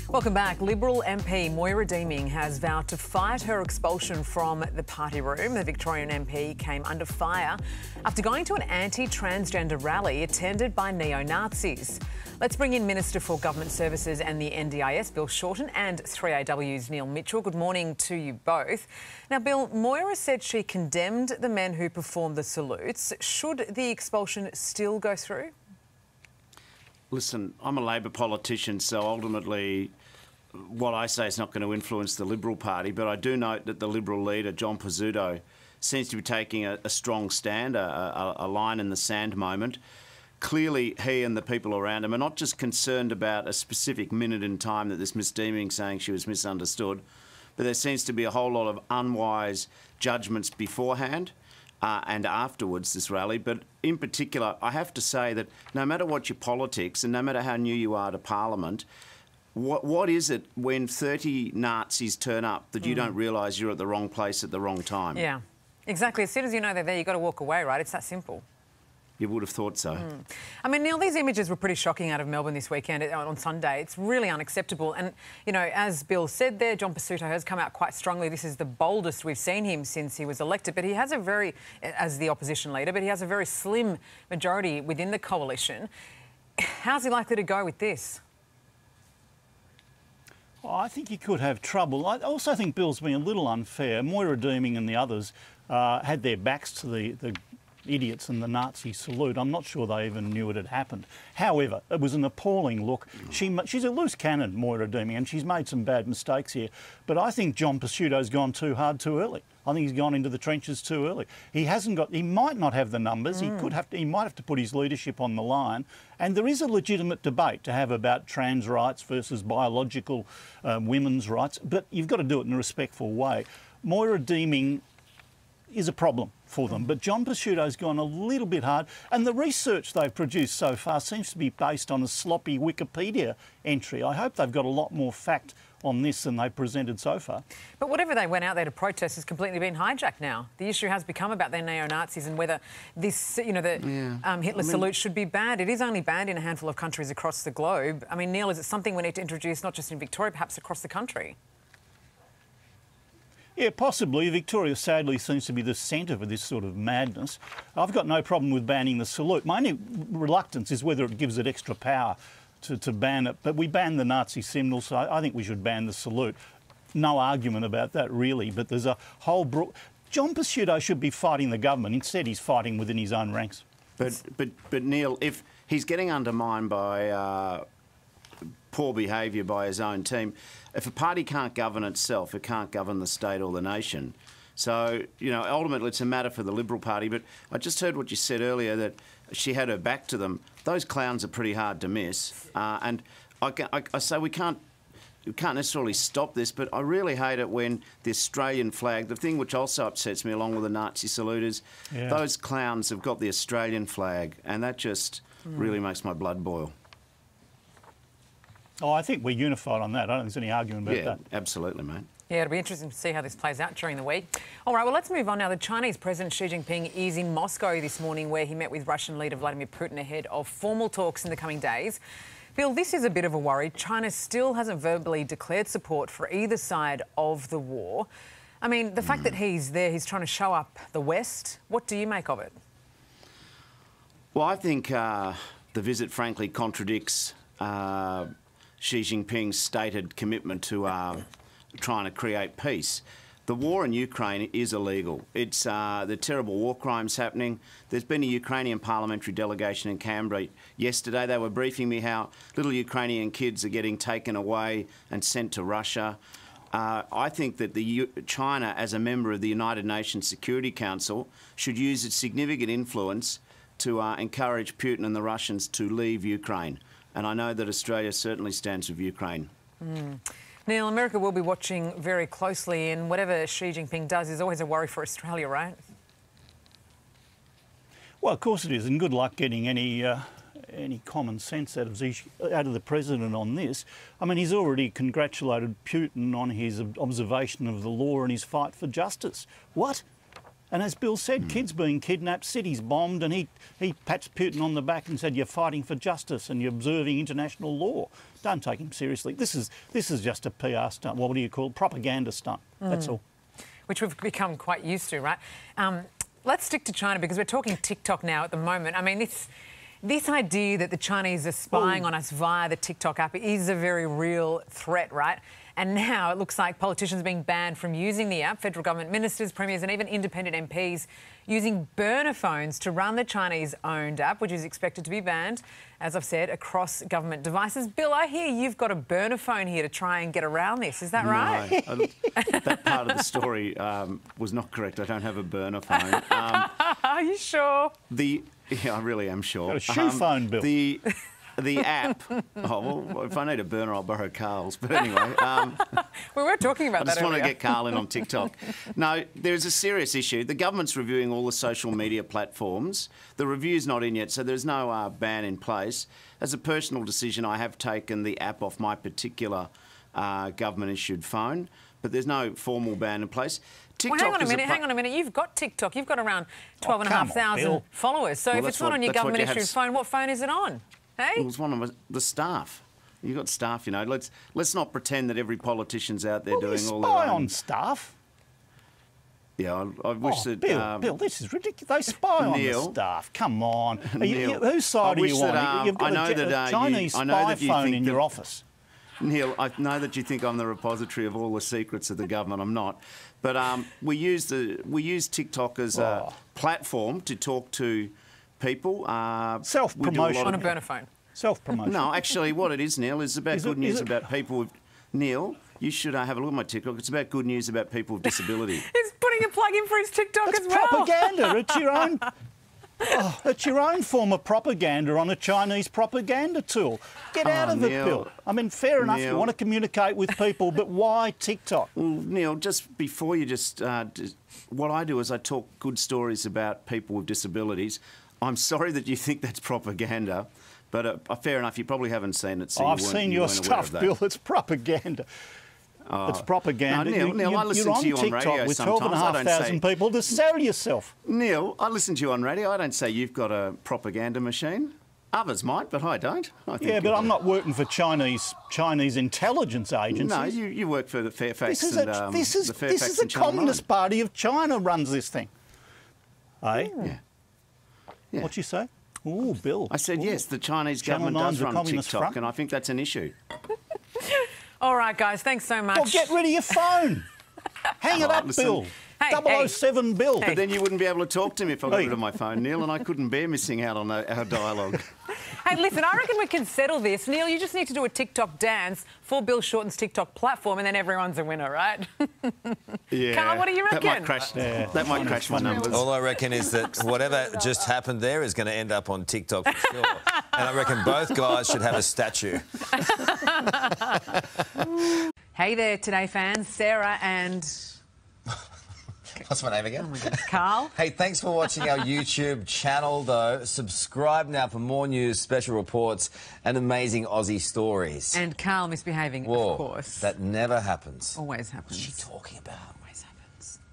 Welcome back. Liberal MP Moira Deeming has vowed to fight her expulsion from the party room. The Victorian MP came under fire after going to an anti-transgender rally attended by neo-Nazis. Let's bring in Minister for Government Services and the NDIS, Bill Shorten, and 3AW's Neil Mitchell. Good morning to you both. Now, Bill, Moira said she condemned the men who performed the salutes. Should the expulsion still go through? Listen, I'm a Labor politician, so ultimately what I say is not going to influence the Liberal Party, but I do note that the Liberal leader, John Pizzuto, seems to be taking a strong stand, a line in the sand moment. Clearly, he and the people around him are not just concerned about a specific minute in time that this Miss Deeming saying she was misunderstood, but there seems to be a whole lot of unwise judgments beforehand and afterwards, this rally. But in particular, I have to say that no matter what your politics and no matter how new you are to Parliament, what is it when 30 Nazis turn up that you don't realise you're at the wrong place at the wrong time? Yeah, exactly. As soon as you know they're there, you've got to walk away, right? It's that simple. You would have thought so. I mean, Neil, these images were pretty shocking out of Melbourne this weekend on Sunday. It's really unacceptable. And, you know, as Bill said there, John Pizzuto has come out quite strongly. This is the boldest we've seen him since he was elected. But he has a very, as the opposition leader, but he has a very slim majority within the coalition. How's he likely to go with this? Well, I think he could have trouble. I also think Bill's been a little unfair. Moira Deeming and the others had their backs to the idiots and the Nazi salute. I'm not sure they even knew it had happened. However, it was an appalling look. She's a loose cannon, Moira Deeming, and she's made some bad mistakes here. But I think John Pizzuto's gone too hard too early. I think he's gone into the trenches too early. He might not have the numbers. He might have to put his leadership on the line. And there is a legitimate debate to have about trans rights versus biological women's rights. But you've got to do it in a respectful way. Moira Deeming is a problem for them, but John Pizzuto's gone a little bit hard, and the research they've produced so far seems to be based on a sloppy Wikipedia entry. I hope they've got a lot more fact on this than they've presented so far. But whatever they went out there to protest has completely been hijacked now. The issue has become about their neo-Nazis and whether this, you know, Hitler salute should be banned. It is only banned in a handful of countries across the globe. I mean, Neil, is it something we need to introduce not just in Victoria, perhaps across the country? Yeah, possibly. Victoria sadly seems to be the centre for this sort of madness. I've got no problem with banning the salute. My only reluctance is whether it gives it extra power to ban it. But we banned the Nazi symbol, so I think we should ban the salute. No argument about that, really. But there's a whole... John Pizzuto should be fighting the government. Instead, he's fighting within his own ranks. But Neil, if he's getting undermined by poor behaviour by his own team, if a party can't govern itself, it can't govern the state or the nation. So, you know, ultimately it's a matter for the Liberal Party. But I just heard what you said earlier, that she had her back to them. Those clowns are pretty hard to miss. And I say we can't necessarily stop this, but I really hate it when the Australian flag, the thing which also upsets me along with the Nazi salute is those clowns have got the Australian flag, and that just really makes my blood boil. Oh, I think we're unified on that. I don't think there's any argument about that. Yeah, absolutely, mate. Yeah, it'll be interesting to see how this plays out during the week. All right, well, let's move on now. The Chinese President Xi Jinping is in Moscow this morning, where he met with Russian leader Vladimir Putin ahead of formal talks in the coming days. Bill, this is a bit of a worry. China still hasn't verbally declared support for either side of the war. I mean, the fact that he's there, he's trying to show up the West. What do you make of it? Well, I think the visit, frankly, contradicts Xi Jinping's stated commitment to trying to create peace. The war in Ukraine is illegal. It's the terrible war crimes happening. There's been a Ukrainian parliamentary delegation in Canberra yesterday. They were briefing me how little Ukrainian kids are getting taken away and sent to Russia. I think that China, as a member of the United Nations Security Council, should use its significant influence to encourage Putin and the Russians to leave Ukraine. And I know that Australia certainly stands with Ukraine. Neil, America will be watching very closely, and whatever Xi Jinping does is always a worry for Australia, right? Well, of course it is, and good luck getting any common sense out of the president on this. I mean, he's already congratulated Putin on his observation of the law and his fight for justice. What? And as Bill said, kids being kidnapped, cities bombed, and he pats Putin on the back and said, you're fighting for justice and you're observing international law. Don't take him seriously. This is just a PR stunt. What do you call it? Propaganda stunt. That's all. Which we've become quite used to, right? Let's stick to China because we're talking TikTok now at the moment. I mean, this idea that the Chinese are spying on us via the TikTok app is a very real threat, right? And now it looks like politicians are being banned from using the app. Federal government ministers, premiers and even independent MPs using burner phones to run the Chinese-owned app, which is expected to be banned, as I've said, across government devices. Bill, I hear you've got a burner phone here to try and get around this. Is that right? No, that part of the story was not correct. I don't have a burner phone. Are you sure? Yeah, I really am sure. Got a shoe phone, Bill. The app. Oh, well, if I need a burner, I'll borrow Carl's. But anyway. We were talking about that I just want to earlier. get Carl in on TikTok. No, there's a serious issue. The government's reviewing all the social media platforms. The review's not in yet, so there's no ban in place. As a personal decision, I have taken the app off my particular government-issued phone, but there's no formal ban in place. TikTok well, hang on a minute. You've got TikTok. You've got around 12,500 followers. So if it's not on your government-issued phone, what phone is it on? Hey? Well, it's one of the staff. You've got staff, you know. Let's not pretend that every politician's out there doing all their own... spy on staff? Yeah, I wish that... Bill, this is ridiculous. They spy on the staff. Come on. Whose side are you on? You've got a Chinese spy phone in your office. Neil, I know that you think I'm the repository of all the secrets of the government. I'm not. But we use TikTok as a platform to talk to people. Self-promotion. On a burner phone. Self-promotion. No, actually, what it is, Neil, is about good news about people with... Neil, you should have a look at my TikTok. It's about good news about people with disability. He's putting a plug in for his TikTok That's as well. propaganda. It's your own... it's your own form of propaganda on a Chinese propaganda tool. Get out of it, Bill. I mean, fair enough, you want to communicate with people, but why TikTok? Well, Neil, just before you what I do is I talk good stories about people with disabilities. I'm sorry that you think that's propaganda, but fair enough, you probably haven't seen it. So I've seen your stuff, Bill. It's propaganda. It's propaganda. No, Neil, I listen to you on radio with sometimes. 12,500 people to sell yourself. Neil, I listen to you on radio. I don't say you've got a propaganda machine. Others might, but I don't. Yeah, but I'm not working for Chinese intelligence agencies. No, you work for the Fairfax this is the Communist Party of China runs this thing. Eh? Yeah. What'd you say? Oh, Bill. I said yes, the Chinese government does run TikTok, and I think that's an issue. All right, guys, thanks so much. Well, get rid of your phone. Hang it up, Bill. Hey, 007 Bill. But then you wouldn't be able to talk to me if I got rid of my phone, Neil, and I couldn't bear missing out on our dialogue. Hey, listen, I reckon we can settle this. Neil, you just need to do a TikTok dance for Bill Shorten's TikTok platform, and then everyone's a winner, right? Yeah. Carl, what do you reckon? That might crash my numbers. All I reckon is that whatever just happened there is going to end up on TikTok for sure. And I reckon both guys should have a statue. Hey there, Today fans. Sarah and... What's my name again? Oh my God. Carl. Hey, thanks for watching our YouTube channel, though. Subscribe now for more news, special reports, and amazing Aussie stories. And Carl misbehaving, Whoa, of course. That never happens. Always happens. What's she talking about?